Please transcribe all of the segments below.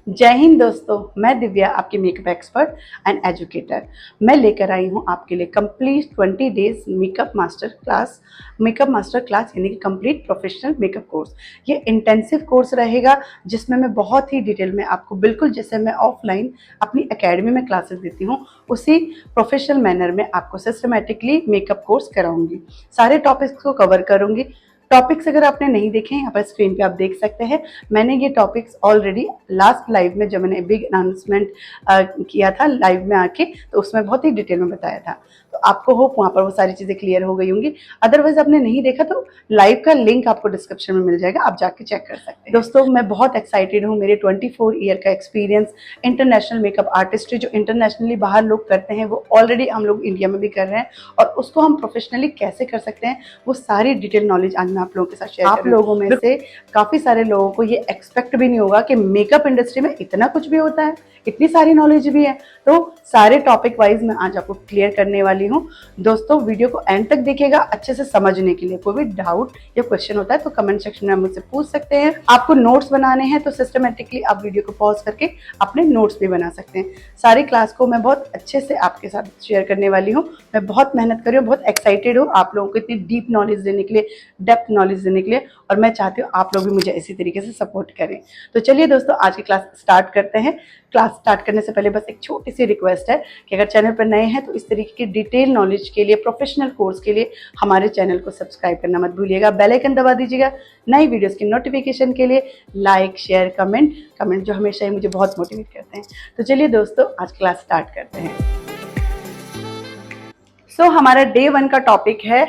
जय हिंद दोस्तों, मैं दिव्या आपकी मेकअप एक्सपर्ट एंड एजुकेटर। मैं लेकर आई हूँ आपके लिए complete 20 days makeup master class यानी कि कंप्लीट प्रोफेशनल मेकअप कोर्स। ये इंटेंसिव कोर्स रहेगा जिसमें मैं बहुत ही डिटेल में आपको बिल्कुल जैसे मैं ऑफलाइन अपनी एकेडमी में क्लासेस देती हूँ उसी प्रोफेशनल मैनर में आपको सिस्टमेटिकली मेकअप कोर्स कराऊंगी। सारे टॉपिक्स को कवर करूंगी। टॉपिक्स अगर आपने नहीं देखे यहाँ पर स्क्रीन पे आप देख सकते हैं। मैंने ये टॉपिक्स ऑलरेडी लास्ट लाइव में जब मैंने बिग अनाउंसमेंट किया था लाइव में आके, तो उसमें बहुत ही डिटेल में बताया था। तो आपको होप वहाँ पर वो सारी चीज़ें क्लियर हो गई होंगी। अदरवाइज आपने नहीं देखा तो लाइव का लिंक आपको डिस्क्रिप्शन में मिल जाएगा, आप जाके चेक कर सकते हैं। दोस्तों मैं बहुत एक्साइटेड हूँ। मेरे 24 ईयर का एक्सपीरियंस इंटरनेशनल मेकअप आर्टिस्ट्री जो इंटरनेशनली बाहर लोग करते हैं वो ऑलरेडी हम लोग इंडिया में भी कर रहे हैं, और उसको हम प्रोफेशनली कैसे कर सकते हैं वो सारी डिटेल नॉलेज आज मैं आप लोगों के साथ शेयर आप लोगों में से काफ़ी सारे लोगों को ये एक्सपेक्ट भी नहीं होगा कि मेकअप इंडस्ट्री में इतना कुछ भी होता है, इतनी सारी नॉलेज भी है। तो सारे टॉपिक वाइज मैं आज आपको क्लियर करने वाली हूँ। दोस्तों वीडियो को एंड तक देखिएगा अच्छे से समझने के लिए। कोई भी डाउट या क्वेश्चन होता है तो कमेंट सेक्शन में मुझसे पूछ सकते हैं। आपको नोट्स बनाने हैं तो सिस्टमेटिकली आप वीडियो को पॉज करके अपने नोट्स भी बना सकते हैं। सारी क्लास को मैं बहुत अच्छे से आपके साथ शेयर करने वाली हूँ। मैं बहुत मेहनत कर रही हूँ, बहुत एक्साइटेड हूँ आप लोगों को इतनी डीप नॉलेज देने के लिए, डेप्थ नॉलेज देने के लिए, और मैं चाहती हूँ आप लोग भी मुझे इसी तरीके से सपोर्ट करें। तो चलिए दोस्तों आज की क्लास स्टार्ट करते हैं। क्लास स्टार्ट करने से पहले बस एक छोटी सी रिक्वेस्ट है कि अगर चैनल पर नए हैं तो इस तरीके की डिटेल नॉलेज के लिए, प्रोफेशनल कोर्स के लिए हमारे चैनल को सब्सक्राइब करना मत भूलिएगा। बेल आइकन दबा दीजिएगा नई वीडियोस की नोटिफिकेशन के लिए। लाइक शेयर कमेंट जो हमेशा ही मुझे बहुत मोटिवेट करते हैं। तो चलिए दोस्तों आज क्लास स्टार्ट करते हैं। हमारा डे 1 का टॉपिक है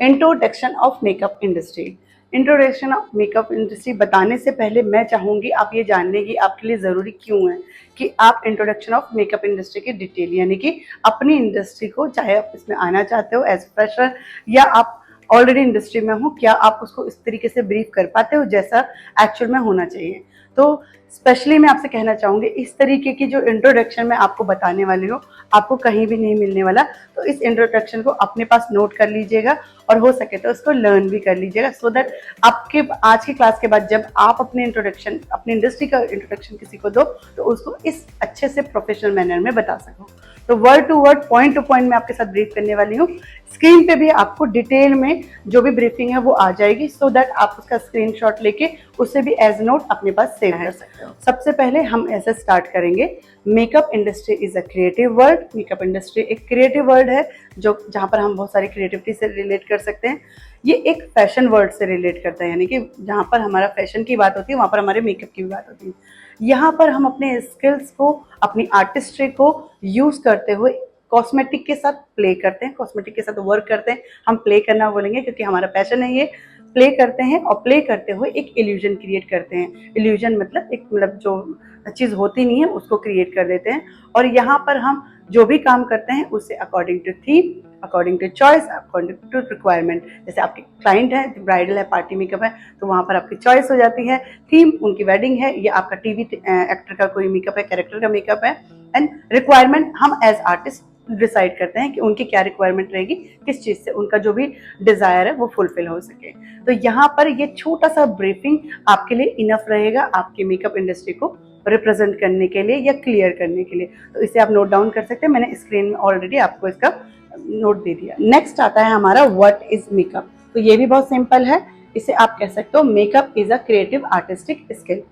introduction of makeup industry. Introduction of makeup industry बताने से पहले मैं चाहूँगी आप ये जानने की आपके लिए ज़रूरी क्यों है कि आप इंट्रोडक्शन ऑफ मेकअप इंडस्ट्री की डिटेल यानी कि अपनी इंडस्ट्री को, चाहे आप इसमें आना चाहते हो एज फ्रेशर या आप ऑलरेडी इंडस्ट्री में हो, क्या आप उसको इस तरीके से ब्रीफ कर पाते हो जैसा एक्चुअल में होना चाहिए। तो स्पेशली मैं आपसे कहना चाहूँगी इस तरीके की जो इंट्रोडक्शन मैं आपको बताने वाली हूँ आपको कहीं भी नहीं मिलने वाला। तो इस इंट्रोडक्शन को अपने पास नोट कर लीजिएगा और हो सके तो उसको लर्न भी कर लीजिएगा, सो दैट आपके आज की क्लास के बाद जब आप अपने इंट्रोडक्शन, अपनी इंडस्ट्री का इंट्रोडक्शन किसी को दो तो उसको इस अच्छे से प्रोफेशनल मैनर में बता सको। तो word to word, point to point मैं आपके साथ ब्रीफ करने वाली हूँ। स्क्रीन पे भी आपको डिटेल में जो भी ब्रीफिंग है वो आ जाएगी, सो दैट आप उसका स्क्रीनशॉट लेके उसे भी एज नोट अपने पास सेव कर सकते हो। सबसे पहले हम ऐसे स्टार्ट करेंगे। Makeup industry is a creative word. Makeup industry एक क्रिएटिव वर्ड है जो जहाँ पर हम बहुत सारी क्रिएटिविटी से रिलेट कर सकते हैं। ये एक फैशन वर्ड से रिलेट करता है, यानी कि जहाँ पर हमारा फैशन की बात होती है वहाँ पर हमारे मेकअप की भी बात होती है। यहाँ पर हम अपने स्किल्स को, अपनी आर्टिस्ट्री को यूज करते हुए कॉस्मेटिक के साथ प्ले करते हैं, कॉस्मेटिक के साथ वर्क करते हैं। हम प्ले करना बोलेंगे क्योंकि हमारा पैशन है ये। प्ले करते हैं और प्ले करते हुए एक इल्यूजन क्रिएट करते हैं। इल्यूजन मतलब जो चीज़ होती नहीं है उसको क्रिएट कर देते हैं। और यहाँ पर हम जो भी काम करते हैं उससे according to theme, according to choice, according to requirement. जैसे आपके क्लाइंट है, ब्राइडल है, पार्टी मेकअप है, तो वहाँ पर आपकी चॉइस हो जाती है। थीम उनकी वेडिंग है या आपका टीवी एक्टर का कोई मेकअप है, कैरेक्टर का मेकअप है। एंड रिक्वायरमेंट हम एज आर्टिस्ट डिसाइड करते हैं कि उनकी क्या रिक्वायरमेंट रहेगी, किस चीज़ से उनका जो भी डिज़ायर है वो फुलफिल हो सके। तो यहाँ पर ये छोटा सा ब्रीफिंग आपके लिए इनफ रहेगा आपकी मेकअप इंडस्ट्री को रिप्रेजेंट करने के लिए या क्लियर करने के लिए। तो इसे आप नोट डाउन कर सकते हैं। मैंने स्क्रीन में ऑलरेडी आपको इसका नोट दे दिया। नेक्स्ट आता है हमारा व्हाट इज मेकअप। तो ये भी बहुत सिंपल है। इसे आप कह सकते हो makeup is a creative artistic skill.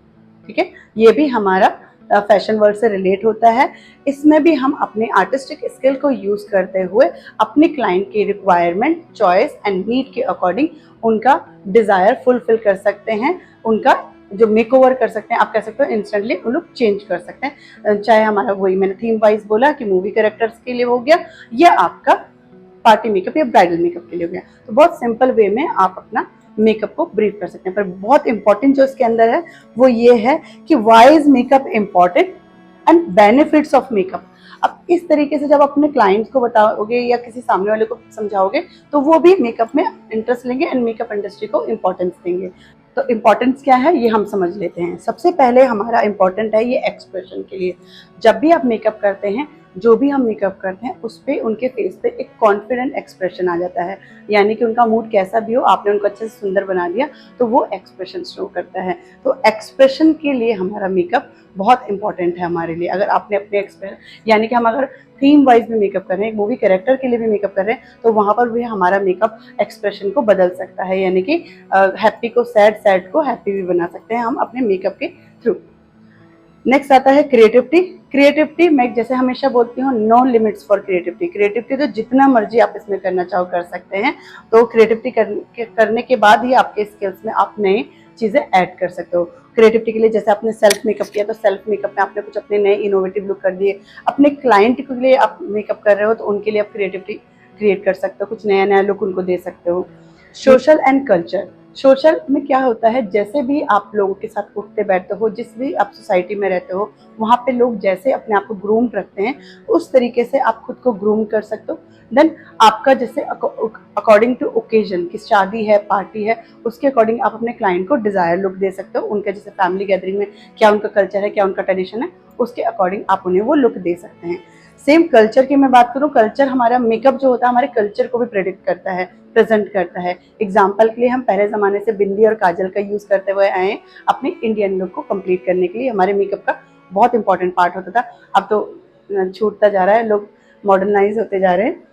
ठीक है, ये भी हमारा फैशन वर्ड से रिलेट होता है। इसमें भी हम अपने आर्टिस्टिक स्किल को यूज करते हुए अपने क्लाइंट की रिक्वायरमेंट, चॉइस एंड नीड के अकॉर्डिंग उनका डिजायर फुलफिल कर सकते हैं, उनका जो मेकओवर कर सकते हैं। आप कह सकते हो इंस्टेंटली उन लोग चेंज कर सकते हैं। चाहे हमारा वही मैंने थीम वाइज बोला कि मूवी कैरेक्टर्स के लिए हो गया या आपका पार्टी मेकअप या ब्राइडल मेकअप के लिए हो गया। तो बहुत सिंपल वे में आप अपना मेकअप को ब्रीफ कर सकते हैं। पर बहुत इंपॉर्टेंट जो इसके अंदर है वो ये है कि why is makeup important and benefits of makeup. अब इस तरीके से जब अपने क्लाइंट्स को बताओगे या किसी सामने वाले को समझाओगे तो वो भी मेकअप में इंटरेस्ट लेंगे एंड मेकअप इंडस्ट्री को इंपॉर्टेंस देंगे। तो इम्पॉर्टेंस क्या है ये हम समझ लेते हैं। सबसे पहले हमारा इम्पॉर्टेंट है ये एक्सप्रेशन के लिए। जब भी आप मेकअप करते हैं जो भी हम मेकअप करते हैं उस पर उनके फेस पे एक कॉन्फिडेंट एक्सप्रेशन आ जाता है, यानी कि उनका मूड कैसा भी हो, आपने उनको अच्छे से सुंदर बना दिया तो वो एक्सप्रेशन शो करता है। तो एक्सप्रेशन के लिए हमारा मेकअप बहुत इंपॉर्टेंट है हमारे लिए। अगर आपने अपने एक्सप्रेशन, यानी कि हम अगर थीम वाइज भी मेकअप कर रहे हैं, एक मूवी कैरेक्टर के लिए भी मेकअप कर रहे हैं, तो वहाँ पर भी हमारा मेकअप एक्सप्रेशन को बदल सकता है, यानी कि हैप्पी को सैड, सैड को हैप्पी भी बना सकते हैं हम अपने मेकअप के थ्रू। नेक्स्ट आता है क्रिएटिविटी। क्रिएटिविटी मैं जैसे हमेशा बोलती हूँ, no limits for creativity. Creativity तो जितना मर्जी आप इसमें करना चाहो कर सकते हैं। तो क्रिएटिविटी करने के बाद ही आपके स्किल्स में आप नई चीज़ें ऐड कर सकते हो। क्रिएटिविटी के लिए जैसे आपने सेल्फ मेकअप किया तो सेल्फ मेकअप में आपने कुछ अपने नए इनोवेटिव लुक कर दिए। अपने क्लाइंट के लिए आप मेकअप कर रहे हो तो उनके लिए आप क्रिएटिविटी क्रिएट कर सकते हो, कुछ नया नया लुक उनको दे सकते हो। Social and culture. सोशल में क्या होता है, जैसे भी आप लोगों के साथ उठते बैठते हो, जिस भी आप सोसाइटी में रहते हो, वहाँ पे लोग जैसे अपने आप को ग्रूम रखते हैं उस तरीके से आप खुद को ग्रूम कर सकते हो। देन आपका जैसे अकॉर्डिंग टू ओकेजन, की शादी है, पार्टी है, उसके अकॉर्डिंग आप अपने क्लाइंट को डिजायर लुक दे सकते हो। उनके जैसे फैमिली गैदरिंग में क्या उनका कल्चर है, क्या उनका ट्रेडिशन है, उसके अकॉर्डिंग आप उन्हें वो लुक दे सकते हैं। सेम कल्चर की मैं बात करूँ, कल्चर हमारा मेकअप जो होता है हमारे कल्चर को भी प्रेडिक्ट करता है, प्रेजेंट करता है। एग्जाम्पल के लिए हम पहले ज़माने से बिंदी और काजल का यूज़ करते हुए आए हैं अपने इंडियन लुक को कंप्लीट करने के लिए। हमारे मेकअप का बहुत इंपॉर्टेंट पार्ट होता था, अब तो छूटता जा रहा है, लोग मॉडर्नाइज होते जा रहे हैं।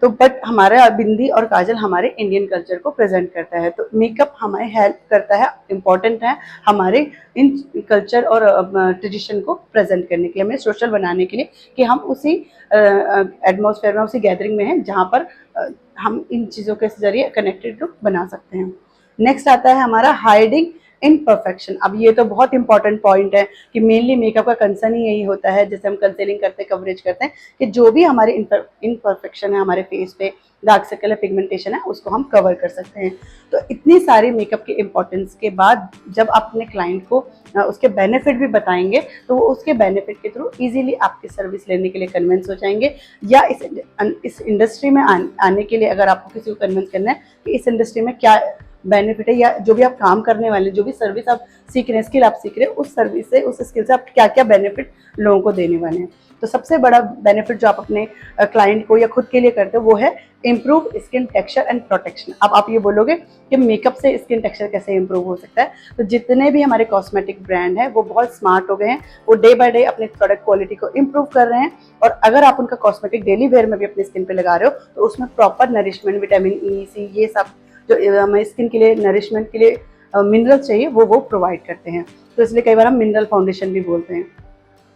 तो बट हमारा बिंदी और काजल हमारे इंडियन कल्चर को प्रेजेंट करता है। तो मेकअप हमें हेल्प करता है, इम्पॉर्टेंट है हमारे इन कल्चर और ट्रेडिशन को प्रेजेंट करने के लिए, हमें सोशल बनाने के लिए, कि हम उसी एटमॉस्फेयर में, उसी गैदरिंग में हैं जहाँ पर हम इन चीज़ों के जरिए कनेक्टेड लुक बना सकते हैं। नेक्स्ट आता है हमारा हाइडिंग इनपरफेक्शन। अब ये तो बहुत इंपॉर्टेंट पॉइंट है कि मेनली मेकअप का कंसर्न ही यही होता है, जैसे हम कंसीलिंग करते हैं, कवरेज करते हैं, कि जो भी हमारे इनपरफेक्शन है हमारे फेस पे, डार्क सर्कल है, पिगमेंटेशन है, उसको हम कवर कर सकते हैं। तो इतनी सारी मेकअप के इंपॉर्टेंस के बाद जब आप अपने क्लाइंट को उसके बेनिफिट भी बताएंगे तो वो उसके बेनिफिट के थ्रू इजीली आपकी सर्विस लेने के लिए कन्विंस हो जाएंगे। या इस इंडस्ट्री में आने के लिए अगर आपको किसी को कन्विंस करना है कि इस इंडस्ट्री में क्या बेनिफिट है, या जो भी आप काम करने वाले, जो भी सर्विस आप सीख रहे हैं, स्किल आप सीख रहे हैं, उस सर्विस से, उस स्किल से आप क्या क्या बेनिफिट लोगों को देने वाले हैं। तो सबसे बड़ा बेनिफिट जो आप अपने क्लाइंट को या खुद के लिए करते हो वो है improve skin texture and protection. अब आप ये बोलोगे कि मेकअप से स्किन टेक्सचर कैसे इम्प्रूव हो सकता है, तो जितने भी हमारे कॉस्मेटिक ब्रांड हैं वो बहुत स्मार्ट हो गए हैं, वो डे बाय डे अपने प्रोडक्ट क्वालिटी को इम्प्रूव कर रहे हैं। और अगर आप उनका कॉस्मेटिक डेली वेयर में भी अपनी स्किन पे लगा रहे हो तो उसमें प्रॉपर नरिशमेंट, विटामिन ई, सी, ये सब जो हमारी स्किन के लिए नरिशमेंट के लिए मिनरल्स चाहिए वो प्रोवाइड करते हैं। तो इसलिए कई बार हम मिनरल फाउंडेशन भी बोलते हैं।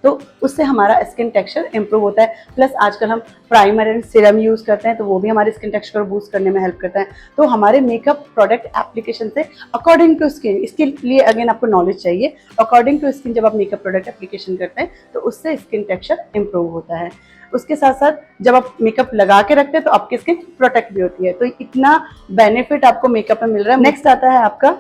तो उससे हमारा स्किन टेक्सचर इंप्रूव होता है। प्लस आजकल हम प्राइमर एंड सीरम यूज़ करते हैं तो वो भी हमारे स्किन टेक्सचर को बूस्ट करने में हेल्प करता है। तो हमारे मेकअप प्रोडक्ट एप्लीकेशन से अकॉर्डिंग टू स्किन, इसके लिए अगेन आपको नॉलेज चाहिए, अकॉर्डिंग टू स्किन जब आप मेकअप प्रोडक्ट एप्लीकेशन करते हैं तो उससे स्किन टेक्सचर इंप्रूव होता है। उसके साथ साथ जब आप मेकअप लगा के रखते हैं तो आपकी स्किन प्रोटेक्ट भी होती है। तो इतना बेनिफिट आपको मेकअप में मिल रहा है। नेक्स्ट आता है आपका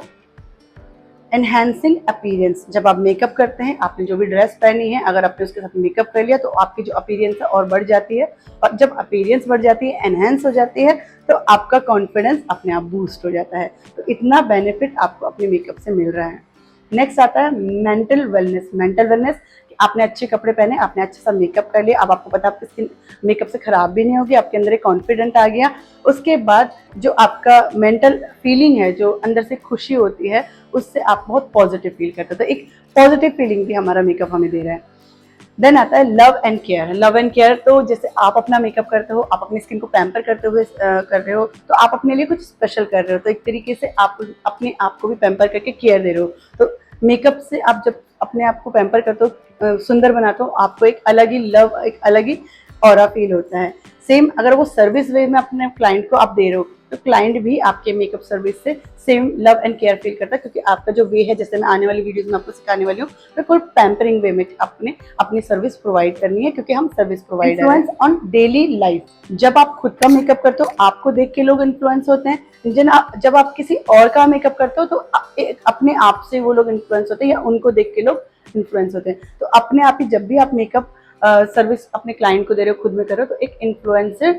एनहांसिंग अपीयरेंस। जब आप मेकअप करते हैं, आपने जो भी ड्रेस पहनी है, अगर आपने उसके साथ मेकअप कर लिया तो आपकी जो अपीयरेंस है और बढ़ जाती है। और जब अपीयरेंस बढ़ जाती है, एनहांस हो जाती है, तो आपका कॉन्फिडेंस अपने आप बूस्ट हो जाता है। तो इतना बेनिफिट आपको अपने मेकअप से मिल रहा है। नेक्स्ट आता है मेंटल वेलनेस। मेंटल वेलनेस, आपने अच्छे कपड़े पहने, आपने अच्छा सा मेकअप कर लिया, अब आपको पता आपकी स्किन मेकअप से खराब भी नहीं होगी, आपके अंदर एक कॉन्फिडेंट आ गया। उसके बाद जो आपका मेंटल फीलिंग है, जो अंदर से खुशी होती है, उससे आप बहुत पॉजिटिव फील करते हो। तो एक पॉजिटिव फीलिंग भी हमारा मेकअप हमें दे रहा है। देन आता है love and care. Love and care, तो जैसे आप अपना मेकअप करते हो, आप अपनी स्किन को पैम्पर करते हुए कर रहे हो, तो आप अपने लिए कुछ स्पेशल कर रहे हो। तो एक तरीके से आप अपने आप को भी पैम्पर करके केयर दे रहे हो। तो मेकअप से आप जब अपने आप को पैम्पर करते हो, सुंदर बनाते हो, आपको एक अलग ही लव, एक अलग ही ऑरा फील होता है। सेम अगर वो सर्विस वे में अपने क्लाइंट को आप दे रहे हो तो क्लाइंट भी आपके मेकअप सर्विस से same love and care feel करता है, क्योंकि आपका जो वे है, जैसे मैं आने वाली वीडियोस में आपको सिखाने वाली हूँ, बिल्कुल पैम्परिंग वे में आपने अपनी सर्विस प्रोवाइड करनी है, क्योंकि हम सर्विस प्रोवाइडर हैं। Influence on daily life. जब आप खुद का मेकअप करते हो, आपको देख के लोग इन्फ्लुएंस होते हैं। जब आप किसी और का मेकअप करते हो तो अपने आप से वो लोग इन्फ्लुएंस होते हैं, या उनको देख के लोग इन्फ्लुएंस होते हैं। तो अपने आप ही जब भी आप मेकअप सर्विस अपने क्लाइंट को दे रहे हो, खुद में कर रहे हो, तो एक इन्फ्लुएंसर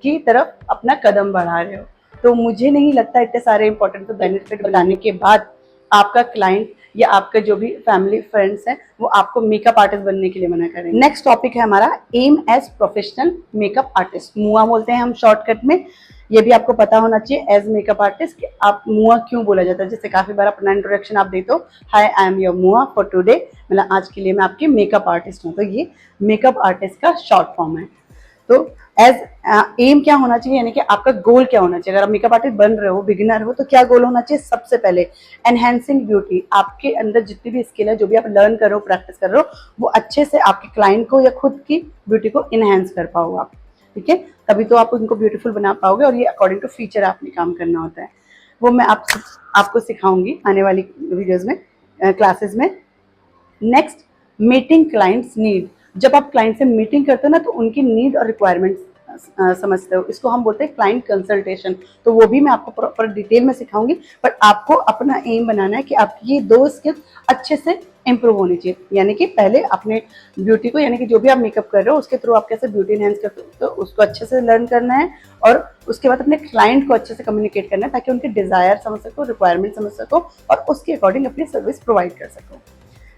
की तरफ अपना कदम बढ़ा रहे हो। तो मुझे नहीं लगता इतने सारे इंपॉर्टेंट बेनिफिट बताने के बाद आपका क्लाइंट या आपके जो भी फैमिली फ्रेंड्स हैं वो आपको मेकअप आर्टिस्ट बनने के लिए मना करेंगे। नेक्स्ट टॉपिक है हमारा aim as professional makeup artist, MUA बोलते हैं हम शॉर्टकट में। ये भी आपको पता होना चाहिए एज मेकअप आर्टिस्ट कि आप मुआ क्यों बोला जाता है। जैसे काफी बार अपना इंट्रोडक्शन आप देते हो, हाय आई एम योर मुआ फॉर टुडे, मतलब आज के लिए मैं आपकी मेकअप आर्टिस्ट हूँ। तो ये मेकअप आर्टिस्ट का शॉर्ट फॉर्म है। तो एज एम क्या होना चाहिए, यानी कि आपका गोल क्या होना चाहिए। अगर आप मेकअप आर्टिस्ट बन रहे हो, बिगिनर हो, तो क्या गोल होना चाहिए? सबसे पहले एनहेंसिंग ब्यूटी। आपके अंदर जितनी भी स्किल है, जो भी आप लर्न कर रहे हो, प्रैक्टिस कर रहे हो, वो अच्छे से आपके क्लाइंट को या खुद की ब्यूटी को इनहेंस कर पाओ आप, ठीक है। तभी तो आप उनको ब्यूटीफुल बना पाओगे, और ये अकॉर्डिंग टू फीचर आपने काम करना होता है। वो मैं आपको सिखाऊंगी आने वाली वीडियोज में, क्लासेस में। Next, meeting clients need. जब आप क्लाइंट से मीटिंग करते हो ना, तो उनकी नीड और रिक्वायरमेंट्स समझते हो, इसको हम बोलते हैं क्लाइंट कंसल्टेशन। तो वो भी मैं आपको प्रॉपर डिटेल में सिखाऊंगी, बट आपको अपना एम बनाना है कि आपकी ये दो स्किल्स अच्छे से इंप्रूव होनी चाहिए। यानी कि पहले अपने ब्यूटी को, यानी कि जो भी आप मेकअप कर रहे हो उसके थ्रू आप कैसे ब्यूटी एनहेंस करते हो, तो उसको अच्छे से लर्न करना है, और उसके बाद अपने क्लाइंट को अच्छे से कम्युनिकेट करना है, ताकि उनके डिजायर समझ सको, रिक्वायरमेंट समझ सको, और उसके अकॉर्डिंग अपनी सर्विस प्रोवाइड कर सको।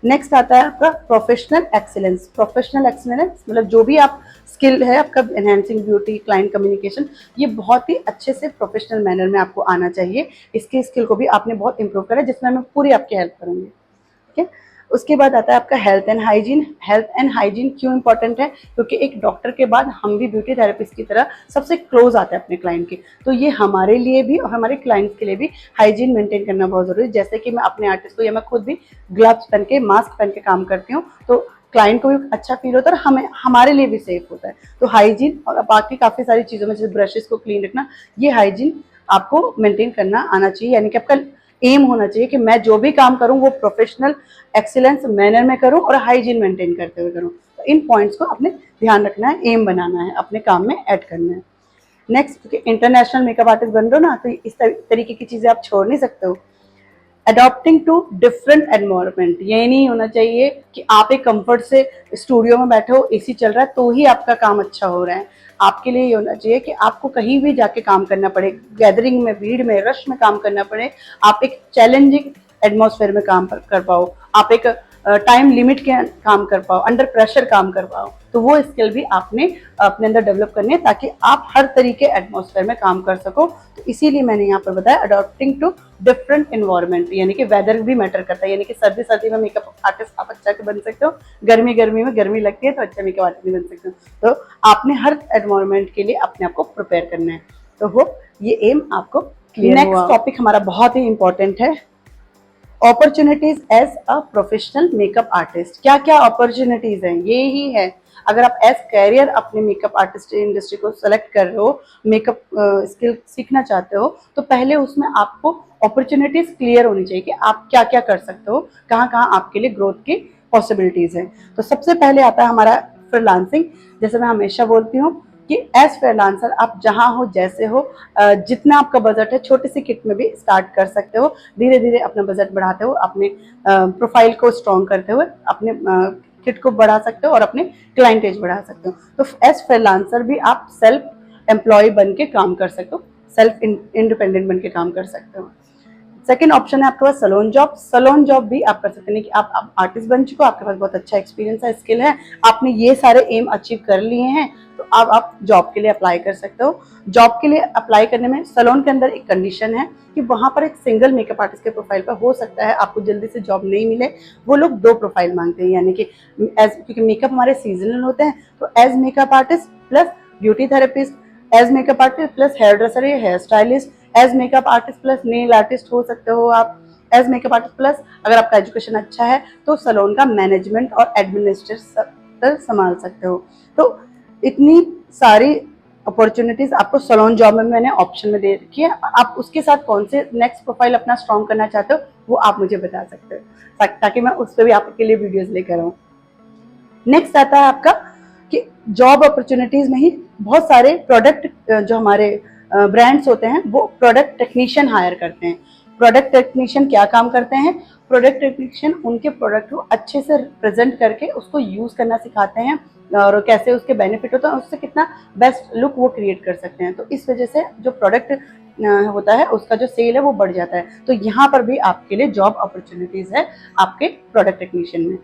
नेक्स्ट आता है आपका प्रोफेशनल एक्सीलेंस। प्रोफेशनल एक्सीलेंस मतलब जो भी आप स्किल है आपका, एनहेंसिंग ब्यूटी, क्लाइंट कम्युनिकेशन, ये बहुत ही अच्छे से प्रोफेशनल मैनर में आपको आना चाहिए। इसकी स्किल को भी आपने बहुत इंप्रूव करा है, जिसमें मैं पूरी आपकी हेल्प करूंगी, ठीक है। उसके बाद आता है आपका health and hygiene. Health and hygiene क्यों इंपॉर्टेंट है? क्योंकि एक डॉक्टर के बाद हम भी ब्यूटी थेरेपिस्ट की तरह सबसे क्लोज आते हैं अपने क्लाइंट के, तो ये हमारे लिए भी और हमारे क्लाइंट्स के लिए भी हाइजीन मेंटेन करना बहुत जरूरी है। जैसे कि मैं अपने आर्टिस्ट को या मैं खुद भी ग्लव्स पहन के, मास्क पहन के काम करती हूँ, तो क्लाइंट को भी अच्छा फील होता है और हमें, हमारे लिए भी सेफ होता है। तो हाइजीन और बाकी काफी सारी चीजों में, जैसे ब्रशेस को क्लीन रखना, ये हाइजीन आपको मेंटेन करना आना चाहिए। यानी कि आपका एम होना चाहिए कि मैं जो भी काम करूं वो प्रोफेशनल एक्सीलेंस मैनर में करूं और हाइजीन मेंटेन करते हुए करूं। तो इन पॉइंट्स को अपने ध्यान रखना है, एम बनाना है, अपने काम में ऐड करना है। नेक्स्ट, क्योंकि इंटरनेशनल मेकअप आर्टिस्ट बन रहे हो ना, तो इस तरीके की चीजें आप छोड़ नहीं सकते हो। अडॉप्टिंग टू डिफरेंट एनवायरनमेंट, ये नहीं होना चाहिए कि आप एक कंफर्ट से स्टूडियो में बैठे हो, एसी चल रहा है तो ही आपका काम अच्छा हो रहा है। आपके लिए ये होना चाहिए कि आपको कहीं भी जाके काम करना पड़े, गैदरिंग में, भीड़ में, रश में काम करना पड़े, आप एक चैलेंजिंग एटमॉस्फेयर में काम कर पाओ, आप एक टाइम लिमिट के काम कर पाओ, अंडर प्रेशर काम कर पाओ। तो वो स्किल भी आपने अपने अंदर डेवलप करनी है, ताकि आप हर तरीके एटमॉस्फेयर में काम कर सको। तो इसीलिए मैंने यहाँ पर बताया अडॉप्टिंग टू डिफरेंट एनवायरनमेंट, यानी कि वेदर भी मैटर करता है। यानी कि सर्दी सर्दी में मेकअप आर्टिस्ट आप अच्छा बन सकते हो, गर्मी गर्मी में गर्मी लगती है तो अच्छा मेकअप आर्टिस्ट नहीं बन सकते हो। तो आपने हर एनवायरनमेंट के लिए अपने आप को प्रिपेयर करना है। तो वो ये एम आपको क्लियर हुआ। नेक्स्ट टॉपिक हमारा बहुत ही इंपॉर्टेंट है, opportunities as a professional makeup artist. क्या क्या अपॉर्चुनिटीज हैं, ये ही है। अगर आप एज कैरियर अपने मेकअप आर्टिस्ट इंडस्ट्री को सेलेक्ट कर रहे हो, मेकअप स्किल सीखना चाहते हो, तो पहले उसमें आपको अपॉर्चुनिटीज क्लियर होनी चाहिए कि आप क्या क्या कर सकते हो, कहाँ कहाँ आपके लिए ग्रोथ की पॉसिबिलिटीज हैं। तो सबसे पहले आता है हमारा फ्रीलांसिंग। जैसे मैं हमेशा बोलती हूँ कि एज फ्रीलांसर आप जहाँ हो, जैसे हो, जितना आपका बजट है, छोटी सी किट में भी स्टार्ट कर सकते हो। धीरे धीरे अपना बजट बढ़ाते हो, अपने प्रोफाइल को स्ट्रॉन्ग करते हुए अपने किट को बढ़ा सकते हो और अपने क्लाइंटेज बढ़ा सकते हो। तो एज फ्रीलांसर भी आप सेल्फ एम्प्लॉय बन के काम कर सकते हो, सेल्फ इंडिपेंडेंट बन के काम कर सकते हो। सेकेंड ऑप्शन है आपके पास सलोन जॉब। सलोन जॉब भी आप कर सकते हैं कि आप आर्टिस्ट बन चुके हो, आपके पास बहुत अच्छा एक्सपीरियंस है, स्किल है, आपने ये सारे एम अचीव कर लिए हैं, तो अब आप जॉब के लिए अप्लाई कर सकते हो। जॉब के लिए अप्लाई करने में सलोन के अंदर एक कंडीशन है कि वहां पर एक सिंगल मेकअप आर्टिस्ट के प्रोफाइल पर हो सकता है आपको जल्दी से जॉब नहीं मिले, वो लोग दो प्रोफाइल मांगते हैं। यानी कि क्योंकि मेकअप हमारे सीजनल होते हैं, तो as makeup artist plus beauty therapist, as makeup artist plus hair dresser या hair stylist, as makeup artist plus nail artist हो सकते हो आप, एज मेकअप आर्टिस्ट प्लस अगर आपका एजुकेशन अच्छा है तो सलोन का मैनेजमेंट और एडमिनिस्ट्रेटर संभाल सकते हो। तो इतनी सारी अपॉर्चुनिटीज आपको सलोन जॉब में मैंने ऑप्शन में दे रखी है। आप उसके साथ कौन से नेक्स्ट प्रोफाइल अपना स्ट्रॉन्ग करना चाहते हो वो आप मुझे बता सकते हो, ताकि मैं उस पर भी आपके लिए वीडियोज लेकर आऊँ। नेक्स्ट आता है आपका कि जॉब अपॉर्चुनिटीज में ही बहुत सारे प्रोडक्ट, जो हमारे ब्रांड्स होते हैं वो प्रोडक्ट टेक्नीशियन हायर करते हैं। प्रोडक्ट टेक्नीशियन क्या काम करते हैं? प्रोडक्ट टेक्नीशियन उनके प्रोडक्ट को अच्छे से प्रेजेंट करके उसको यूज करना सिखाते हैं, और कैसे उसके बेनिफिट होता है, उससे कितना बेस्ट लुक वो क्रिएट कर सकते हैं। तो इस वजह से जो प्रोडक्ट होता है उसका जो सेल है वो बढ़ जाता है। तो यहाँ पर भी आपके लिए जॉब अपॉर्चुनिटीज है आपके प्रोडक्ट टेक्नीशियन में।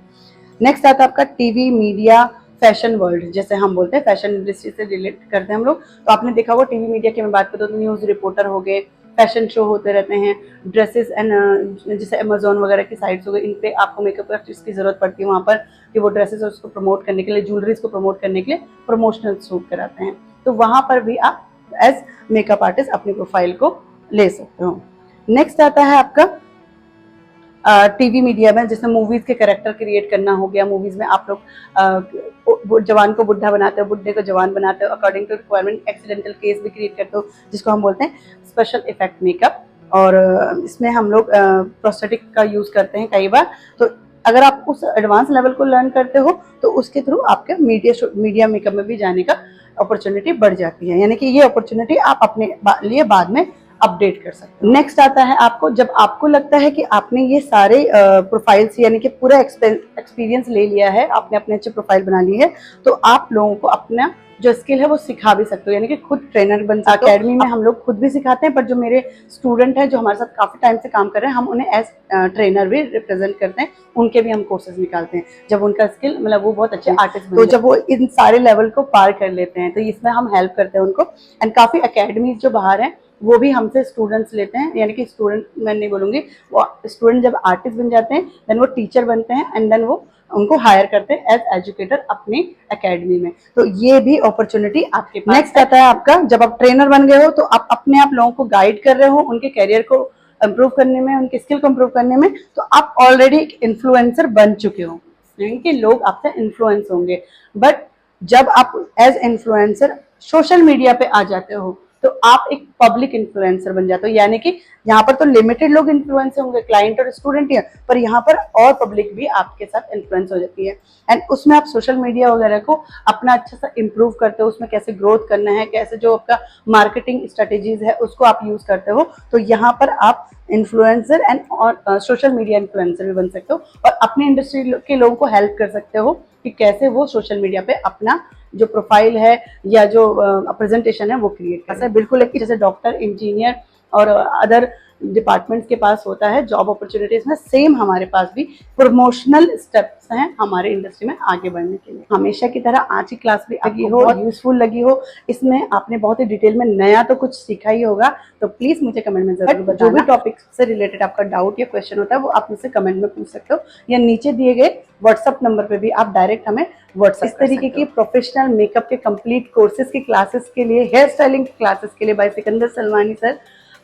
नेक्स्ट आता है आपका टीवी मीडिया फैशन वर्ल्ड, जैसे हम बोलते हैं फैशन इंडस्ट्री से रिलेट करते हैं हम लोग। तो आपने देखा होगा टीवी मीडिया की मैं बात करूँ तो न्यूज़ रिपोर्टर हो गए, फैशन शो होते रहते हैं, ड्रेसेस एंड जैसे अमेजोन वगैरह की साइट्स हो गई, इन पे आपको मेकअप आर्टिस्ट की जरूरत पड़ती है वहाँ पर कि वो ड्रेसेस उसको प्रमोट करने के लिए, ज्वेलरीज को प्रमोट करने के लिए प्रमोशनल शूट कराते हैं। तो वहाँ पर भी आप एज मेकअप आर्टिस्ट अपनी प्रोफाइल को ले सकते हो। नेक्स्ट आता है आपका टीवी मीडिया में, जैसे मूवीज के कैरेक्टर क्रिएट करना हो गया। मूवीज में आप लोग जवान को बुढ़ा बनाते हो, बुढ़े को जवान बनाते हो, according to requirement accidental case भी क्रिएट करते हो, जिसको हम बोलते हैं स्पेशल इफेक्ट मेकअप। और इसमें हम लोग प्रोस्थेटिक का यूज करते हैं कई बार। तो अगर आप उस एडवांस लेवल को लर्न करते हो तो उसके थ्रू आपके मीडिया मेकअप में भी जाने का अपॉर्चुनिटी बढ़ जाती है, यानी कि ये अपॉर्चुनिटी आप अपने लिए बाद में अपडेट कर सकते हो। नेक्स्ट आता है आपको, जब आपको लगता है कि आपने ये सारे प्रोफाइल्स यानी कि पूरा एक्सपीरियंस ले लिया है, आपने अपने अच्छे प्रोफाइल बना ली है, तो आप लोगों को अपना जो स्किल है वो सिखा भी सकते हो, यानी कि खुद ट्रेनर बन सकते हो। अकेडमी में हम लोग खुद भी सिखाते हैं, पर जो मेरे स्टूडेंट हैं जो हमारे साथ काफी टाइम से काम कर रहे हैं, हम उन्हें एज ट्रेनर भी रिप्रेजेंट करते हैं, उनके भी हम कोर्सेज निकालते हैं। जब उनका स्किल मतलब वो बहुत अच्छे आर्टिस्ट तो जब वो इन सारे लेवल को पार कर लेते हैं तो इसमें हम हेल्प करते हैं उनको। एंड काफी अकेडमीज जो बाहर हैं वो भी हमसे स्टूडेंट्स लेते हैं, यानी कि स्टूडेंट मैं नहीं बोलूंगी, वो स्टूडेंट जब आर्टिस्ट बन जाते हैं देन वो टीचर बनते हैं एंड देन वो उनको हायर करते हैं एज एजुकेटर अपनी एकेडमी में। तो ये भी अपॉर्चुनिटी आपके पास। नेक्स्ट आता है आपका, जब आप ट्रेनर बन गए हो तो आप अपने आप लोगों को गाइड कर रहे हो उनके करियर को इम्प्रूव करने में, उनके स्किल को इम्प्रूव करने में, तो आप ऑलरेडी एक इन्फ्लुएंसर बन चुके हो, यानी कि लोग आपसे इन्फ्लुएंस होंगे। बट जब आप एज इन्फ्लुएंसर सोशल मीडिया पे आ जाते हो तो आप एक पब्लिक इन्फ्लुएंसर बन जाते हो, यानी कि यहाँ पर तो लिमिटेड लोग इन्फ्लुएंस होंगे, क्लाइंट और स्टूडेंट ही, पर यहाँ पर और पब्लिक भी आपके साथ इन्फ्लुएंस हो जाती है। एंड उसमें आप सोशल मीडिया वगैरह को अपना अच्छा सा इम्प्रूव करते हो, उसमें कैसे ग्रोथ करना है, कैसे जो आपका मार्केटिंग स्ट्रेटेजीज है उसको आप यूज करते हो। तो यहाँ पर आप इन्फ्लुएंसर एंड और सोशल मीडिया इन्फ्लुएंसर भी बन सकते हो और अपनी इंडस्ट्री के लोगों को हेल्प कर सकते हो कि कैसे वो सोशल मीडिया पे अपना जो प्रोफाइल है या जो प्रेजेंटेशन है वो क्रिएट कर सकते हैं। बिल्कुल एक जैसे डॉक्टर, इंजीनियर और अदर डिपार्टमेंट्स के पास होता है जॉब अपॉर्चुनिटीज में, सेम हमारे पास भी प्रमोशनल स्टेप्स हैं हमारे इंडस्ट्री में आगे बढ़ने के लिए। हमेशा की तरह आज की क्लास भी लगी हो, यूजफुल लगी हो, इसमें आपने बहुत ही डिटेल में नया तो कुछ सीखा ही होगा, तो प्लीज मुझे कमेंट में जरूर बताना। जो भी टॉपिक से रिलेटेड आपका डाउट या क्वेश्चन होता है वो आप मुझसे कमेंट में पूछ सकते हो या नीचे दिए गए व्हाट्सएप नंबर पे भी आप डायरेक्ट हमें व्हाट्सएप। इस तरीके की प्रोफेशनल मेकअप के कंप्लीट कोर्सेज की क्लासेस के लिए, हेयर स्टाइलिंग क्लासेस के लिए बाय सिकंदर सलमानी सर,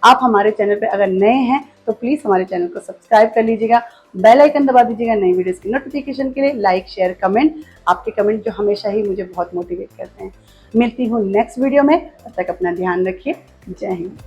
आप हमारे चैनल पे अगर नए हैं तो प्लीज हमारे चैनल को सब्सक्राइब कर लीजिएगा, बेल आइकन दबा दीजिएगा नई वीडियोस की नोटिफिकेशन के लिए। लाइक, शेयर, कमेंट, आपके कमेंट जो हमेशा ही मुझे बहुत मोटिवेट करते हैं। मिलती हूँ नेक्स्ट वीडियो में, तब तक अपना ध्यान रखिए। जय हिंद।